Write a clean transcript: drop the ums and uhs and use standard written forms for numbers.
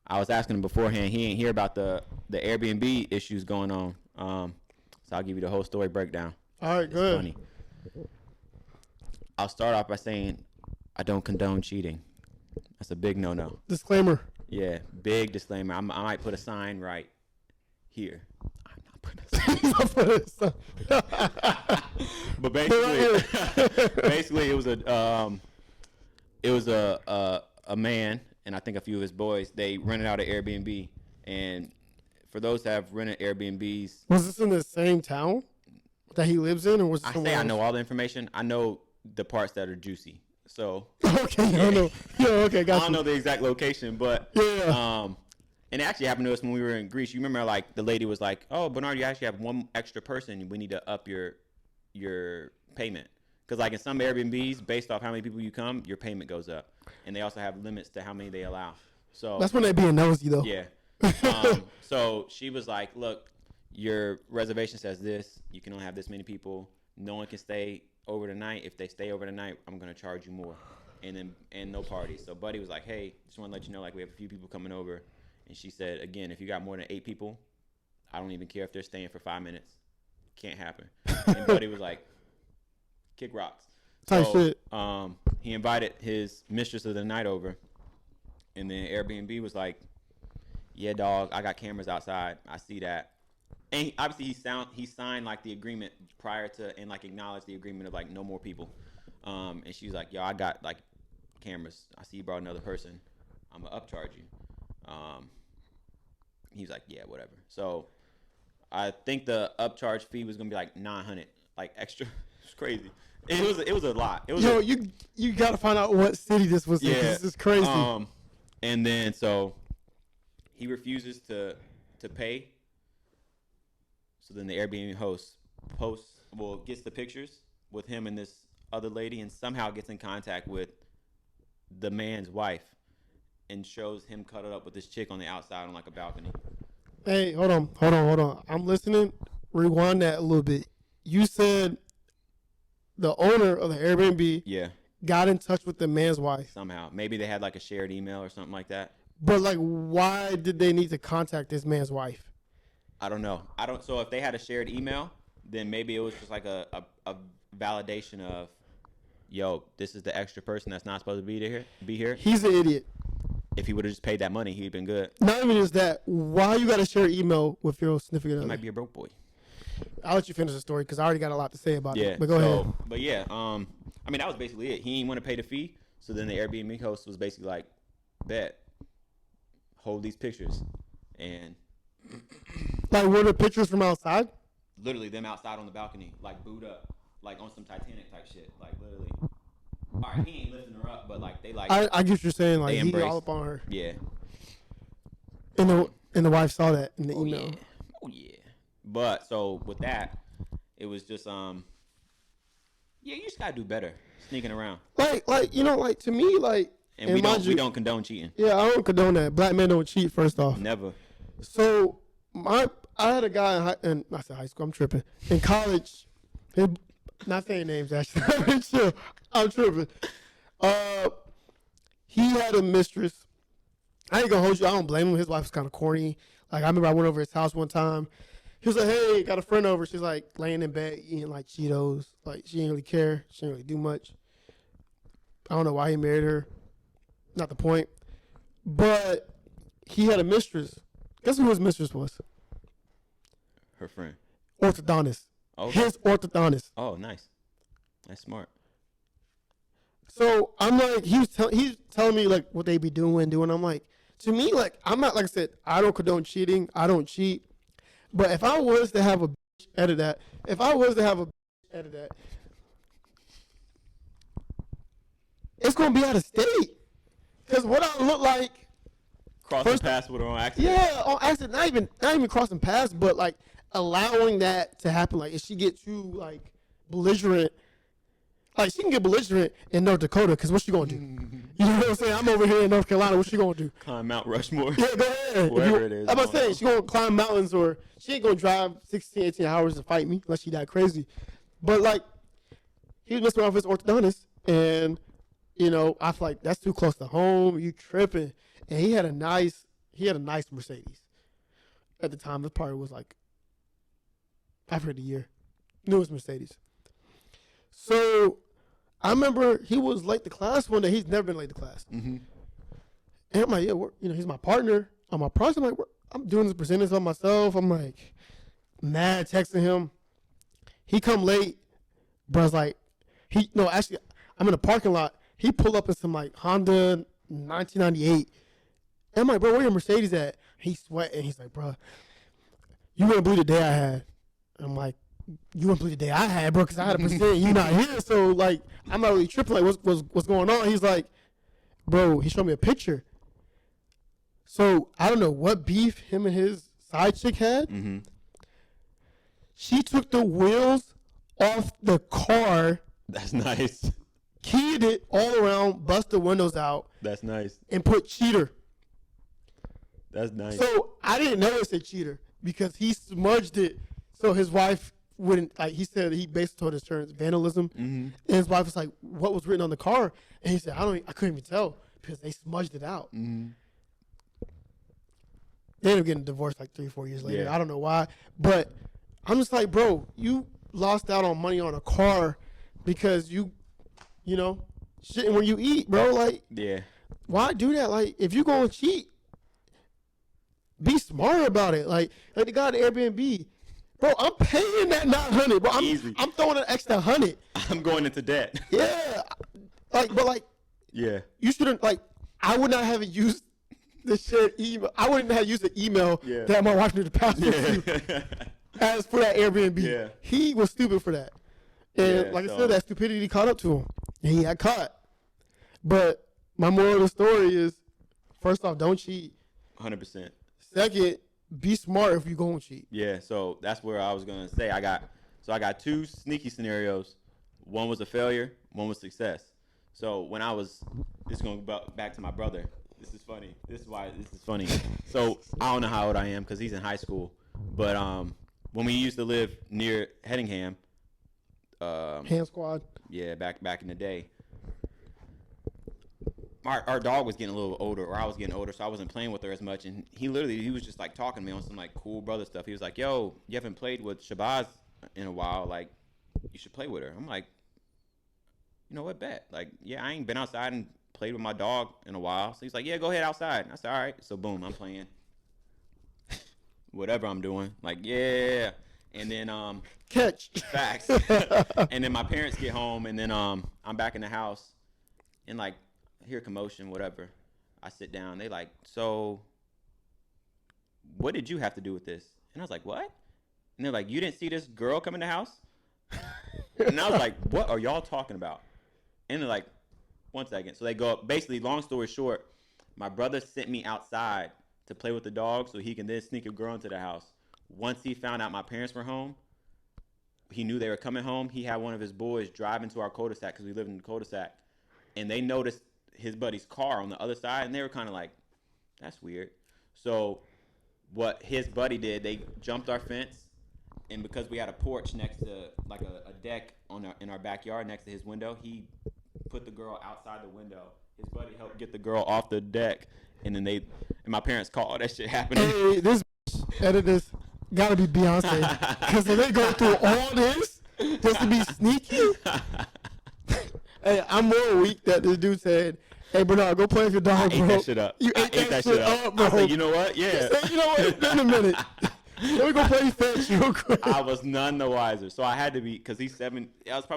I was asking him beforehand. He ain't hear about the Airbnb issues going on. So I'll give you the whole story breakdown. All right, It's good. funny. I'll start off by saying I don't condone cheating. That's a big no-no. Disclaimer. Yeah, big disclaimer. I might put a sign right here. I'm not putting a sign. But basically, it was a man and I think a few of his boys. They rented out an Airbnb, and for those that have rented Airbnbs, Was this in the same town that he lives in, or was it I somewhere say I else? know all the information. I know the parts that are juicy. So Okay, I don't know. Yeah, okay, I got don't you. know the exact location, but Yeah. and it actually happened to us when we were in Greece. You remember, like the lady was like, "Oh, Bernard, you actually have one extra person. We need to up your payment." Because like in some Airbnbs, based off how many people you come, your payment goes up, and they also have limits to how many they allow. So That's when they being nosy, though. yeah. So she was like, "Look, your reservation says this. You can only have this many people. No one can stay over the night. If they stay over the night, I'm gonna charge you more." And no parties. So Buddy was like, "Hey, just want to let you know, like we have a few people coming over." And she said, "Again, if you got more than 8 people, I don't even care if they're staying for 5 minutes. Can't happen." And Buddy was like, "Kick rocks." Type shit. He invited his mistress of the night over, and then Airbnb was like, "Yeah, dog, I got cameras outside. I see that." And obviously he signed like the agreement prior to and like acknowledged the agreement of like no more people. And she's like, "Yo, I got like cameras. I see you brought another person. I'm gonna upcharge you." He's like, "Yeah, whatever." So I think the upcharge fee was gonna be like 900, like extra. It's crazy. It was a lot. It was Yo, you got to find out what city this was in, 'cause this is crazy. And then so he refuses to pay. So then the Airbnb host gets the pictures with him and this other lady, and somehow gets in contact with the man's wife and shows him cuddled up with this chick on the outside on like a balcony. Hey, hold on. I'm listening. Rewind that a little bit. You said the owner of the Airbnb Yeah, got in touch with the man's wife. somehow. Maybe they had like a shared email or something like that. But, like, why did they need to contact this man's wife? I don't know. So if they had a shared email, then maybe it was just like a validation of, yo, this is the extra person that's not supposed to be here. He's an idiot. If he would have just paid that money, he'd been good. Not even just that. Why you got to share email with your significant He other? might be a broke boy. I'll let you finish the story because I already got a lot to say about Yeah. it. But go ahead. But yeah, I mean that was basically it. He didn't want to pay the fee, so then the Airbnb host was basically like, "Bet, hold these pictures," and Like, were the pictures from outside? literally them outside on the balcony, like booed up, like on some Titanic type shit, like literally. All right, he ain't lifting her up, but like they like, I get what you're saying. Like, They he embraced. all up on her. yeah. And the wife saw that in the email. Oh yeah. But so with that, it was just yeah, you just gotta do better sneaking around, Like to me, like, and we don't condone cheating. Yeah, I don't condone that. Black men don't cheat. First off. Never. So I had a guy I said high school. I'm tripping. In college, not saying names actually. Chill. I'm tripping. He had a mistress. I ain't gonna hold you. I don't blame him. His wife was kind of corny. Like, I remember I went over his house one time. He was like, "Hey, got a friend over." She's like laying in bed eating like Cheetos. Like, she didn't really care. She didn't really do much. I don't know why he married her. Not the point. But he had a mistress. Guess who his mistress was? Her friend. Orthodontist. Oh. His orthodontist. Oh, nice. That's smart. So I'm like, he's telling me like what they be doing. I'm like, to me, like, I'm not, like I said, I don't condone cheating. I don't cheat. But if I was to have a bitch edit that, it's gonna be out of state. Cause what I look like, Crossing paths with her on accident. yeah, on accident, not even crossing paths, but like allowing that to happen. Like, if she get too like belligerent, like, she can get belligerent in North Dakota, cause what's she gonna do? You know what I'm saying? I'm over here in North Carolina. What's she gonna do? Climb Mount Rushmore. Yeah, go ahead. Wherever it is. I'm about to say, she gonna climb mountains, or she ain't gonna drive 16, 18 hours to fight me unless she that crazy. But like, he was messing around with his orthodontist, and I feel like that's too close to home. You tripping? And he had a nice he had a nice Mercedes. At the time, it probably was like, I forget the year. Newest Mercedes. So I remember he was late to class one day. He's never been late to class. Mm-hmm. And I'm like, yeah, he's my partner on my project. I'm like, I'm doing this percentage on myself. I'm like, mad texting him. He come late. Bruh's like, actually, I'm in a parking lot. He pulled up in some like Honda 1998. And I'm like, bro, where your Mercedes at? He's sweating. He's like, bro, you wouldn't believe the day I had. I'm like, you wouldn't believe the day I had, bro, because I had a percent. You not here, so like, I'm not really tripping. Like, what's going on? He's like, bro, he showed me a picture. So I don't know what beef him and his side chick had. Mm-hmm. She took the wheels off the car. That's nice. Keyed it all around, bust the windows out. That's nice. And put cheater. That's nice. So I didn't know it said cheater because he smudged it so his wife wouldn't, like, he said he basically told his insurance vandalism. Mm-hmm. And his wife was like, what was written on the car? And he said, I couldn't even tell because they smudged it out. Mm-hmm. They ended up getting divorced like 3-4 years later. Yeah. I don't know why. But I'm just like, bro, you lost out on money on a car because you know, shitting where you eat, bro. Like, yeah. Why do that? Like, if you going to cheat, be smart about it. Like the guy at Airbnb, bro, I'm paying that $900, bro. I'm throwing an extra $100. I'm going into debt. Yeah. But yeah. You shouldn't, I would not have used the shared email. I wouldn't have used the email that my wife knew the password to. As for that Airbnb, he was stupid for that. And I said, that stupidity caught up to him. And he got caught. But my moral of the story is, first off, don't cheat. 100%. Second, be smart if you're going to cheat. Yeah, so that's where I was going to say. I got two sneaky scenarios. One was a failure. One was success. So when I was, this is going to go back to my brother. This is funny. This is why this is funny. So I don't know how old I am because he's in high school. But when we used to live near Hedingham. Hand squad. Yeah, back in the day. Our dog was getting a little older, or I was getting older, so I wasn't playing with her as much. And he was just like talking to me on some like cool brother stuff. He was like, "Yo, you haven't played with Shabazz in a while. Like, you should play with her." I'm like, "You know what? Bet. Like, yeah, I ain't been outside and played with my dog in a while." So he's like, "Yeah, go ahead outside." I said, "All right." So boom, I'm playing. Whatever I'm doing, like, yeah. And then catch facts. And then my parents get home, and then I'm back in the house, and like. Hear commotion, whatever. I sit down. They like, so what did you have to do with this? And I was like, what? And they're like, you didn't see this girl come in the house? And I was like, what are y'all talking about? And they're like, 1 second. So they go up. Basically, long story short, my brother sent me outside to play with the dog so he can then sneak a girl into the house. Once he found out my parents were home, he knew they were coming home. He had one of his boys drive into our cul-de-sac because we lived in the cul-de-sac. And they noticed his buddy's car on the other side, and they were kind of like, that's weird. So what his buddy did, they jumped our fence, and because we had a porch next to like a deck in our backyard next to his window, he put the girl outside the window. His buddy helped get the girl off the deck, and then my parents called that shit happening. Hey, this editors gotta be Beyonce, because if they go through all this just to be sneaky. Hey, I'm more weak that this dude said, "Hey, Bernard, go play with your dog, bro." I ate that shit up. You ate that shit up, bro. I said, you know what? Yeah. Said, you know what? In a minute. Let me go play fetch real quick. I was none the wiser. So I had to be, because he's 7. I was probably